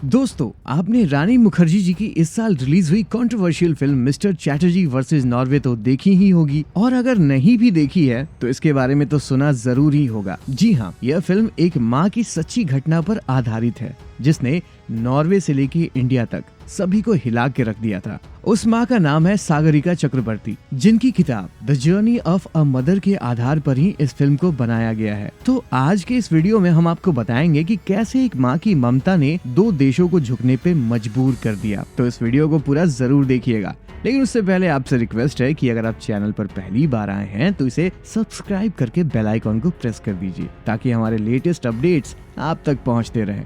दोस्तों, आपने रानी मुखर्जी जी की इस साल रिलीज हुई controversial film mister Chatterjee versus Norway तो देखी ही होगी, और अगर नहीं भी देखी है तो इसके बारे में तो सुना जरूर ही होगा। जी हाँ, यह फिल्म एक माँ की सच्ची घटना पर आधारित है जिसने नॉर्वे से लेके इंडिया तक सभी को हिला के रख दिया था। उस माँ का नाम है सागरिका चक्रवर्ती, जिनकी किताब the journey of a mother के आधार पर ही इस फिल्म को बनाया गया है। तो आज के इस वीडियो में हम आपको बताएंगे कि कैसे एक माँ की ममता ने दो देशों को झुकने पे मजबूर कर दिया। तो इस वीडियो को पूरा जरूर देखिएगा, लेकिन उससे पहले आपसे रिक्वेस्ट है कि अगर आप चैनल पर पहली बार आए हैं तो इसे सब्सक्राइब करके बेल आइकॉन को प्रेस कर दीजिए ताकि हमारे लेटेस्ट अपडेट्स आप तक पहुँचते रहें।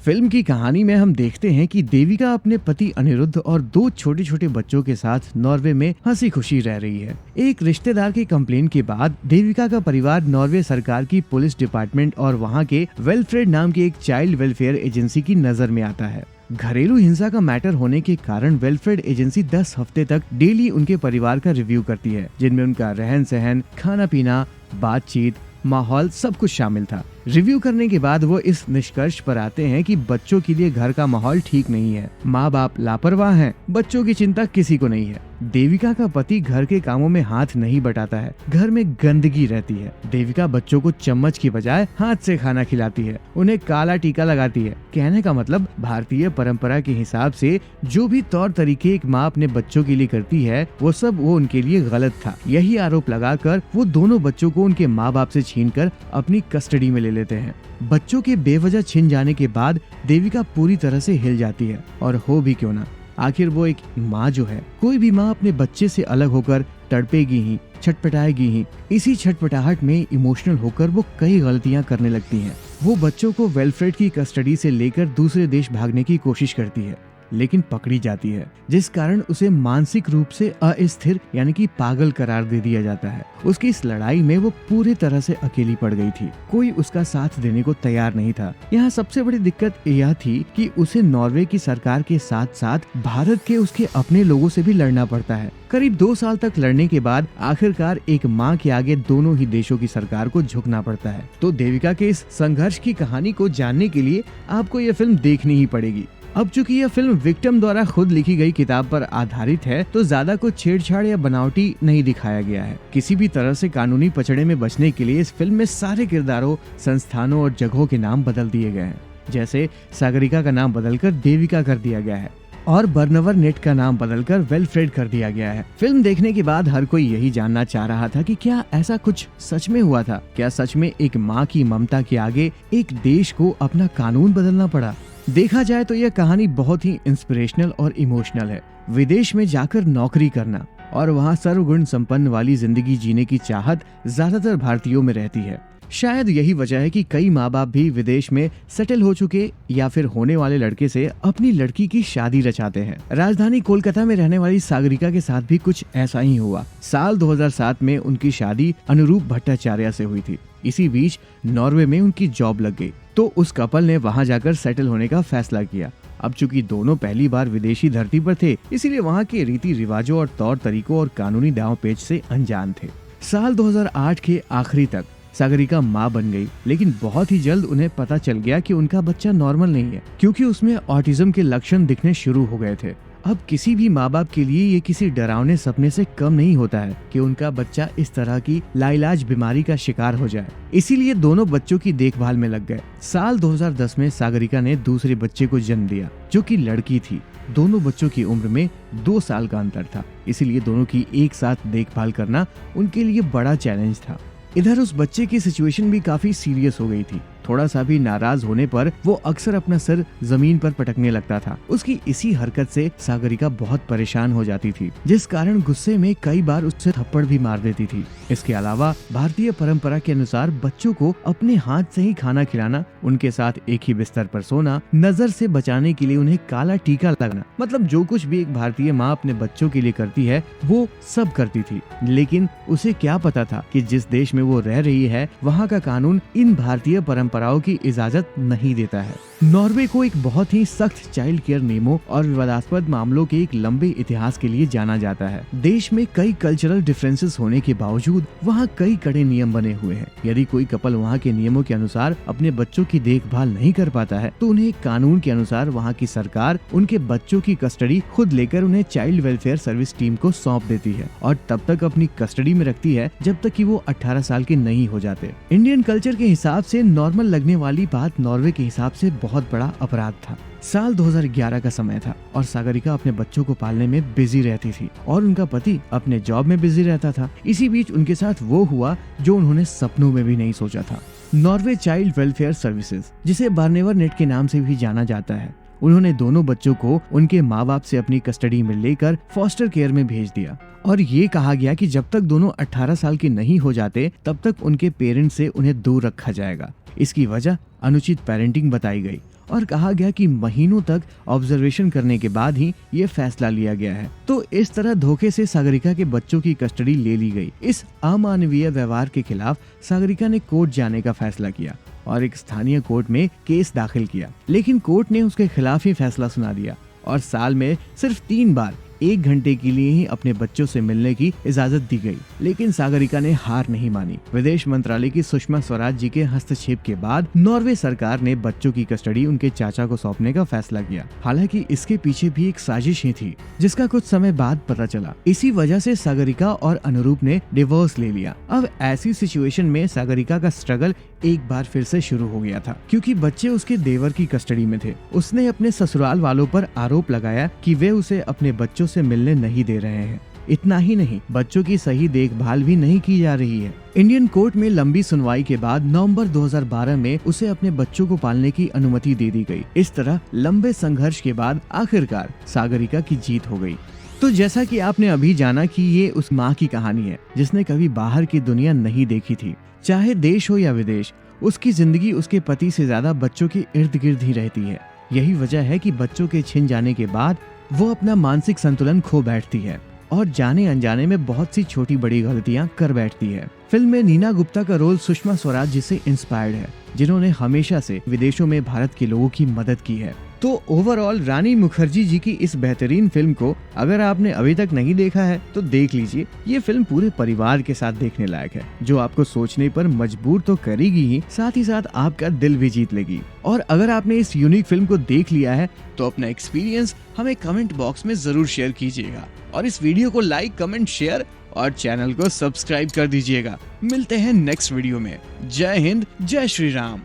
फिल्म की कहानी में हम देखते हैं कि देविका अपने पति अनिरुद्ध और दो छोटे छोटे बच्चों के साथ नॉर्वे में हंसी खुशी रह रही है। एक रिश्तेदार की कंप्लेन के बाद देविका का परिवार नॉर्वे सरकार की पुलिस डिपार्टमेंट और वहां के वेलफ्रेड नाम की एक चाइल्ड वेलफेयर एजेंसी की नजर में आता है। घरेलू हिंसा का मैटर होने के कारण वेलफेयर एजेंसी 10 हफ्ते तक डेली उनके परिवार का रिव्यू करती है, जिनमें उनका रहन सहन, खाना पीना, बातचीत, माहौल सब कुछ शामिल था। रिव्यू करने के बाद वो इस निष्कर्ष पर आते हैं कि बच्चों के लिए घर का माहौल ठीक नहीं है, माँ बाप लापरवाह हैं, बच्चों की चिंता किसी को नहीं है। देविका का पति घर के कामों में हाथ नहीं बटाता है, घर में गंदगी रहती है। देविका बच्चों को चम्मच की बजाय हाथ से खाना खिलाती है, उन्हें काला टीका लगाती है। कहने का मतलब भारतीय परंपरा के हिसाब से जो भी तौर तरीके एक माँ अपने बच्चों के लिए करती है वो उनके लिए गलत था। यही आरोप लगाकर वो दोनों बच्चों को उनके माँ बाप से छीनकर अपनी कस्टडी में ले लेते हैं। बच्चों के बेवजह छिन जाने के बाद देविका पूरी तरह से हिल जाती है, और हो भी क्यों ना, आखिर वो एक माँ जो है, कोई भी माँ अपने बच्चे से अलग होकर तड़पेगी ही, छटपटाएगी ही। इसी छटपटाहट में इमोशनल होकर वो कई गलतियां करने लगती हैं। वो बच्चों को वेलफ्रेड की कस्टडी से लेकर दूसरे देश भागने की कोशिश करती है, लेकिन पकड़ी जाती है, जिस कारण उसे मानसिक रूप से अस्थिर यानी कि पागल करार दे दिया जाता है। उसकी इस लड़ाई में वो पूरी तरह से अकेली पड़ गई थी, कोई उसका साथ देने को तैयार नहीं था। यहाँ सबसे बड़ी दिक्कत यह थी कि उसे नॉर्वे की सरकार के साथ साथ भारत के उसके अपने लोगों से भी लड़ना पड़ता है। करीब 2 साल तक लड़ने के बाद आखिरकार एक माँ के आगे दोनों ही देशों की सरकार को झुकना पड़ता है। तो देविका के इस संघर्ष की कहानी को जानने के लिए आपको यह फिल्म देखनी ही पड़ेगी। अब चूंकि यह फिल्म विक्टिम द्वारा खुद लिखी गई किताब पर आधारित है, तो ज्यादा कुछ छेड़छाड़ या बनावटी नहीं दिखाया गया है। किसी भी तरह से कानूनी पचड़े में बचने के लिए इस फिल्म में सारे किरदारों, संस्थानों और जगहों के नाम बदल दिए गए हैं। जैसे सागरिका का नाम बदलकर देविका कर दिया गया है और बर्नवर नेट का नाम बदलकर वेलफ्रेड कर दिया गया है। फिल्म देखने के बाद हर कोई यही जानना चाह रहा था कि क्या ऐसा कुछ सच में हुआ था? क्या सच में एक माँ की ममता के आगे एक देश को अपना कानून बदलना पड़ा? देखा जाए तो यह कहानी बहुत ही इंस्पिरेशनल और इमोशनल है। विदेश में जाकर नौकरी करना और वहाँ सर्वगुण संपन्न वाली जिंदगी जीने की चाहत ज्यादातर भारतीयों में रहती है। शायद यही वजह है कि कई माँ बाप भी विदेश में सेटल हो चुके या फिर होने वाले लड़के से अपनी लड़की की शादी रचाते हैं। राजधानी कोलकाता में रहने वाली सागरिका के साथ भी कुछ ऐसा ही हुआ। साल 2007 में उनकी शादी अनुरूप भट्टाचार्य से हुई थी। इसी बीच नॉर्वे में उनकी जॉब लग गई, तो उस कपल ने वहां जाकर सेटल होने का फैसला किया। अब चूंकि दोनों पहली बार विदेशी धरती पर थे, इसीलिए वहां के रीति रिवाजों और तौर तरीकों और कानूनी दांव पेच से अनजान थे। साल 2008 के आखिरी तक सागरिका माँ बन गई, लेकिन बहुत ही जल्द उन्हें पता चल गया कि उनका बच्चा नॉर्मल नहीं है, क्योंकि उसमें ऑटिज्म के लक्षण दिखने शुरू हो गए थे। अब किसी भी माँ बाप के लिए ये किसी डरावने सपने से कम नहीं होता है कि उनका बच्चा इस तरह की लाइलाज बीमारी का शिकार हो जाए। इसीलिए दोनों बच्चों की देखभाल में लग गए। साल 2010 में सागरिका ने दूसरे बच्चे को जन्म दिया, जो कि लड़की थी। दोनों बच्चों की उम्र में 2 साल का अंतर था, इसीलिए दोनों की एक साथ देखभाल करना उनके लिए बड़ा चैलेंज था। इधर उस बच्चे की सिचुएशन भी काफी सीरियस हो गई थी। थोड़ा सा भी नाराज होने पर वो अक्सर अपना सिर जमीन पर पटकने लगता था। उसकी इसी हरकत से सागरिका बहुत परेशान हो जाती थी, जिस कारण गुस्से में कई बार उससे थप्पड़ भी मार देती थी। इसके अलावा भारतीय परंपरा के अनुसार बच्चों को अपने हाथ से ही खाना खिलाना, उनके साथ एक ही बिस्तर पर सोना, नजर से बचाने के लिए उन्हें काला टीका लगाना, मतलब जो कुछ भी एक भारतीय माँ अपने बच्चों के लिए करती है वो सब करती थी। लेकिन उसे क्या पता था कि जिस देश में वो रह रही है वहाँ का कानून इन भारतीय परंपरा परंपराओं की इजाजत नहीं देता है। नॉर्वे को एक बहुत ही सख्त चाइल्ड केयर नियमों और विवादास्पद मामलों के एक लंबे इतिहास के लिए जाना जाता है। देश में कई कल्चरल डिफरेंसेस होने के बावजूद वहाँ कई कड़े नियम बने हुए हैं। यदि कोई कपल वहाँ के नियमों के अनुसार अपने बच्चों की देखभाल नहीं कर पाता है तो उन्हें कानून के अनुसार वहाँ की सरकार उनके बच्चों की कस्टडी खुद लेकर उन्हें चाइल्ड वेलफेयर सर्विस टीम को सौंप देती है और तब तक अपनी कस्टडी में रखती है जब तक कि वो 18 साल के नहीं हो जाते। इंडियन कल्चर के हिसाब से नॉर्मल लगने वाली बात नॉर्वे के हिसाब से बहुत बड़ा अपराध था। साल 2011 का समय था और सागरिका अपने बच्चों को पालने में बिजी रहती थी और उनका पति अपने जॉब में बिजी रहता था। इसी बीच उनके साथ वो हुआ जो उन्होंने सपनों में भी नहीं सोचा था। नॉर्वे चाइल्ड वेलफेयर सर्विसेज, जिसे बार्नेवर नेट के नाम से भी जाना जाता है, उन्होंने दोनों बच्चों को उनके माँ बाप से अपनी कस्टडी में लेकर फॉस्टर केयर में भेज दिया और ये कहा गया कि जब तक दोनों 18 साल के नहीं हो जाते तब तक उनके पेरेंट्स से उन्हें दूर रखा जाएगा। इसकी वजह अनुचित पेरेंटिंग बताई गई और कहा गया कि महीनों तक ऑब्जर्वेशन करने के बाद ही ये फैसला लिया गया है। तो इस तरह धोखे से सागरिका के बच्चों की कस्टडी ले ली गई। इस अमानवीय व्यवहार के खिलाफ सागरिका ने कोर्ट जाने का फैसला किया और एक स्थानीय कोर्ट में केस दाखिल किया, लेकिन कोर्ट ने उसके खिलाफ ही फैसला सुना दिया और साल में सिर्फ 3 बार 1 घंटे के लिए ही अपने बच्चों से मिलने की इजाजत दी गई। लेकिन सागरिका ने हार नहीं मानी। विदेश मंत्रालय की सुषमा स्वराज जी के हस्तक्षेप के बाद नॉर्वे सरकार ने बच्चों की कस्टडी उनके चाचा को सौंपने का फैसला किया। हालांकि इसके पीछे भी एक साजिश ही थी जिसका कुछ समय बाद पता चला। इसी वजह से सागरिका और अनुरूप ने डिवोर्स ले लिया। अब ऐसी सिचुएशन में सागरिका का स्ट्रगल एक बार फिर से शुरू हो गया था क्योंकि बच्चे उसके देवर की कस्टडी में थे। उसने अपने ससुराल वालों पर आरोप लगाया कि वे उसे अपने बच्चों से मिलने नहीं दे रहे हैं। इतना ही नहीं, बच्चों की सही देखभाल भी नहीं की जा रही है। इंडियन कोर्ट में लंबी सुनवाई के बाद नवंबर 2012 में उसे अपने बच्चों को पालने की अनुमति दे दी गई। इस तरह लंबे संघर्ष के बाद आखिरकार सागरिका की जीत हो गई। तो जैसा कि आपने अभी जाना कि ये उस माँ की कहानी है जिसने कभी बाहर की दुनिया नहीं देखी थी। चाहे देश हो या विदेश, उसकी जिंदगी उसके पति से ज्यादा बच्चों के इर्द गिर्द ही रहती है। यही वजह है कि बच्चों के छिन जाने के बाद वो अपना मानसिक संतुलन खो बैठती है और जाने अनजाने में बहुत सी छोटी बड़ी गलतियां कर बैठती है। फिल्म में नीना गुप्ता का रोल सुषमा स्वराज जी से इंस्पायर्ड है, जिन्होंने हमेशा से विदेशों में भारत के लोगों की मदद की है। तो ओवरऑल रानी मुखर्जी जी की इस बेहतरीन फिल्म को अगर आपने अभी तक नहीं देखा है तो देख लीजिए। ये फिल्म पूरे परिवार के साथ देखने लायक है, जो आपको सोचने पर मजबूर तो करेगी ही साथ आपका दिल भी जीत लेगी। और अगर आपने इस यूनिक फिल्म को देख लिया है तो अपना एक्सपीरियंस हमें कमेंट बॉक्स में जरूर शेयर कीजिएगा और इस वीडियो को लाइक, कमेंट, शेयर और चैनल को सब्सक्राइब कर दीजिएगा। मिलते हैं नेक्स्ट वीडियो में। जय हिंद, जय श्री राम।